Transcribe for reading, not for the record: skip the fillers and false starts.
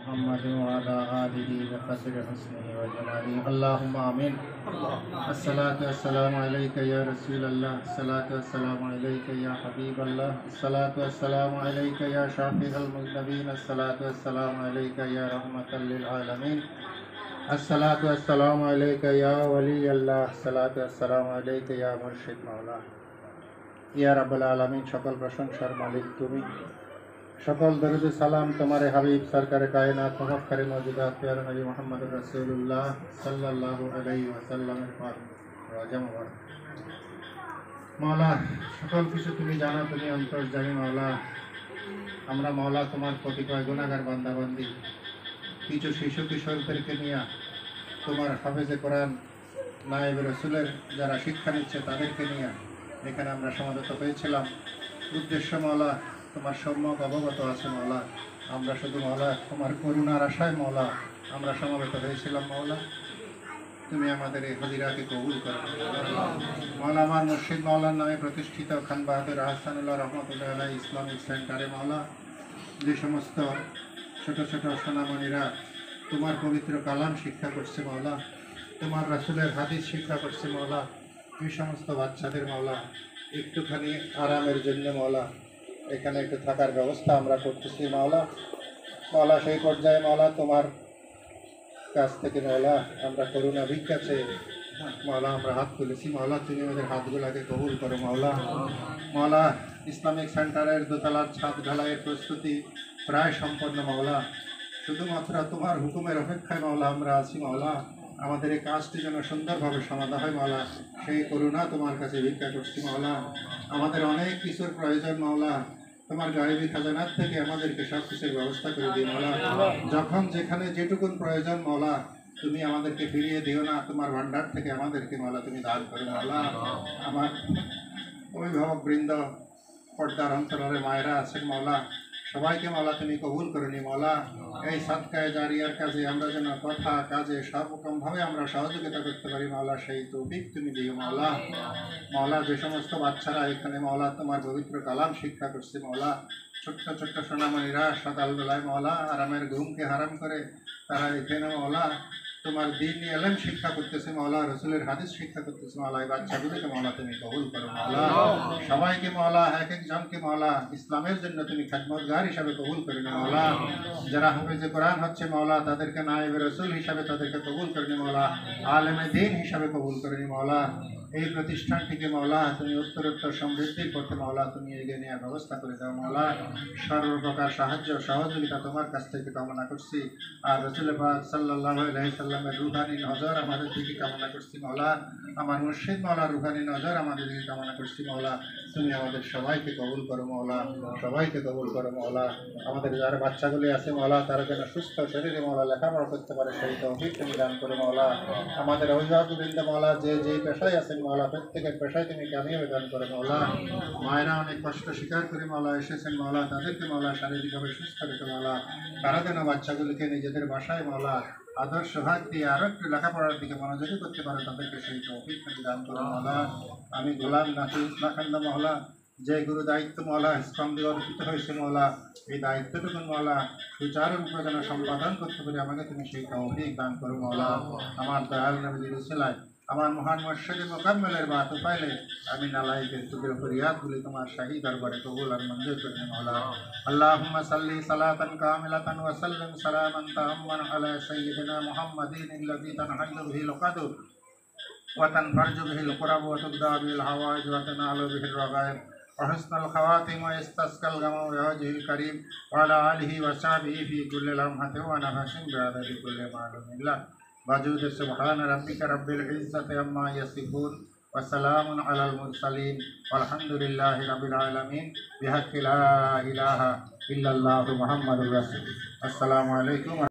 محمد وعلى آله وقدر حسنه وجلاله اللهم آمين الصلاة والسلام عليك يا رسول الله الصلاة والسلام عليك يا حبيب الله الصلاة والسلام عليك يا شافع المذنبين الصلاة والسلام عليك يا رحمة للعالمين الصلاة والسلام عليك يا ولي الله الصلاة والسلام عليك يا مرشد مولا ইয়া রাব্বুল আলামিন সকল প্রশংসার মালিক তুমি সকল দরুদ সালাম তোমার হাবিব সরকারে কায়নাত মুহাক্কারে মওজুদাত প্যারা নবী মুহাম্মদুর রাসূলুল্লাহ সাল্লাল্লাহু আলাইহি ওয়াসাল্লামের পাক রওজা মুবারক মাওলা সকল কিছু তুমি জানো তুমি অন্তর্যামী মাওলা আমরা মাওলা তোমার কতিপয় গুনাহগার বান্দা বান্দি কিছু শিশু কিশোরদেরকে নিয়ে তোমার হাফেজে কোরআন নায়েবে রাসূলের যারা শিক্ষা নিচ্ছে তাদেরকে নিয়ে এখানে আমরা সমাবেত হয়েছিলাম উদ্দেশ্য মাওলা তোমার সম্যক অবগত আছে মাওলা আমরা শুধু মাওলা তোমার করুণার আশায় মাওলা আমরা সমাবেত হয়েছিলাম মাওলা তুমি আমাদের এই হাজিরাকে কবুল করো মাওলা আমার মুর্শিদ মাওলার নামে প্রতিষ্ঠিত খান বাহাদুর আহসানুল্লাহ রহমতুল্লাহ আলাইহি ইসলামিক সেন্টারে মাওলা যে সমস্ত ছোট ছোট সোনামণিরা তোমার পবিত্র কালাম শিক্ষা করছে মাওলা তোমার রাসূলের হাদিস শিক্ষা করছে মাওলা এই সমস্ত বাচ্চাদের মাওলা একটুখানি আরামের জন্য মাওলা এখানে একটু থাকার ব্যবস্থা আমরা করতেছি মাওলা মাওলা সেই পর্যায়ে মাওলা তোমার কাছ থেকে মাওলা আমরা করুণা ভিক্ষা চেয়ে মাওলা আমরা হাত তুলেছি মাওলা তুমি আমাদের হাতগুলাকে কবুল করো মাওলা মাওলা ইসলামিক সেন্টারের দোতলার ছাদ ঢালাইয়ের প্রস্তুতি প্রায় সম্পন্ন মাওলা শুধুমাত্র তোমার হুকুমের অপেক্ষায় মাওলা আমরা আছি মাওলা আমাদের এই কাজটি যেন সুন্দরভাবে সমাধা হয় মাওলা সেই করুণা তোমার কাছে ভিক্ষা করছি মাওলা আমাদের অনেক কিছুর প্রয়োজন মাওলা তোমার গায়েবী খাজানার থেকে আমাদেরকে সব কিছুর ব্যবস্থা করে দিও মাওলা যখন যেখানে যেটুকুন প্রয়োজন মাওলা তুমি আমাদেরকে ফিরিয়ে দিও না তোমার ভান্ডার থেকে আমাদেরকে মাওলা তুমি দান করো মাওলা আমার অভিভাবক বৃন্দ পর্দার অন্তরালে মায়েরা আছেন মাওলা সবাইকে মাওলা তুমি কবুল করে নি মাওলা এই সাদকায়ে জারিয়ার কাজে আমরা যেন কথা কাজে সর্বরকমভাবে আমরা সহযোগিতা করতে পারি মাওলা সেই তৌফিক তুমি দিও মাওলা মাওলা যে সমস্ত বাচ্চারা এখানে মাওলা তোমার পবিত্র কালাম শিক্ষা করছে মাওলা ছোট্ট ছোট্ট সোনামণিরা সকালবেলায় মাওলা আরামের ঘুমকে হারাম করে তারা এখানে মাওলা তোমার দ্বীন ইলম শিক্ষা করতেছে মাওলা রাসূলের হাদিস শিক্ষা করতেছে মাওলা এই বাচ্চাগুলোকে মাওলা তুমি কবুল করো মাওলা সবাইকে মাওলা এক একজনকে মাওলা ইসলামের জন্য তুমি খিদমতগার হিসাবে কবুল করে নাও মাওলা যারা হাফেজে কোরআন হচ্ছে মাওলা তাদেরকে নায়েবে রাসূল হিসাবে তাদেরকে কবুল করে নাও মাওলা আলেমে দ্বীন হিসাবে কবুল করে নাও মাওলা এই প্রতিষ্ঠানটিকে মাওলা তুমি উত্তরোত্তর সমৃদ্ধি করতে মাওলা তুমি এগিয়ে নেওয়ার ব্যবস্থা করে দাও মাওলা সর্বপ্রকার সাহায্য সহযোগিতা তোমার কাছ থেকে কামনা করছি আর রাসূল পাক সাল্লাল্লাহু আলাইহি সাল্লামের রূহানি নজর আমাদের দিকে কামনা করছি মাওলা আমার মুর্শিদ মাওলা রূহানি নজর আমাদের দিকে কামনা করছি মাওলা তুমি আমাদের সবাইকে কবুল করো মাওলা সবাইকে কবুল করো মাওলা আমাদের যারা বাচ্চাগুলি আছে মাওলা তারা যেন সুস্থ শরীরে মাওলা লেখাপড়া করতে পারে সেই তৌফিক তুমি দান করো মাওলা আমাদের অভিভাবকবৃন্দ মাওলা যে যেই পেশায় আছেন মাওলা প্রত্যেকের পেশায় তুমি কামিয়াবি দান করো মাওলা মায়েরা অনেক কষ্ট স্বীকার করে মাওলা এসেছেন মাওলা তাদেরকে মাওলা শারীরিকভাবে সুস্থ রেখে মাওলা তারা যেন বাচ্চাগুলিকে নিজেদের বাসায় মাওলা আদর্শ হাত দিয়ে আরো একটু লেখাপড়ার দিকে মনোযোগী করতে পারে তাদেরকে সেই তৌফিক তুমি দান করো মাওলা আমি গোলাম নাকিন্দা মাওলা যে গুরু দায়িত্ব মাওলা ইসলাম দিয়ে অর্পিত হয়েছে মাওলা এই দায়িত্বটুকু মাওলা সুচারুরূপে যেন সম্পাদন করতে পারি আমাকে তুমি সেই তৌফিক দান করো মাওলা আমার দয়াল নবীর উসিলায় আমার মহান মুর্শিদ মুকাম্মেলের বাত পাইলে আমি নালায়েকের তুকের ফরিয়াদগুলি তোমার শাহী দরবারে কবুল আর মঞ্জুর করে নিও মাওলা আল্লাহুম্মা সাল্লি সালাতান কামিলাতান ওয়া সাল্লিম সালামান তাম্মান আলা সাইয়্যিদিনা মুহাম্মাদিন আল্লাযী তানহাল্লু বিহিল উকাদু ওয়া তানফারজু বিহিল কুরাব ওয়া তুবদা বিহিল হাওয়াইজ ওয়া তানালু বিহির রাগায়েব وحسن الخواتم ويستسقى الغمام بوجهه الكريم وعلى آله وصحبه في كل لمحة ونفس بعدد كل معلوم الله وجود سبحان ربك رب العزة عما يصفون وسلام على المرسلين والحمد لله رب العالمين بحق لا إله إلا الله محمد رسول السلام عليكم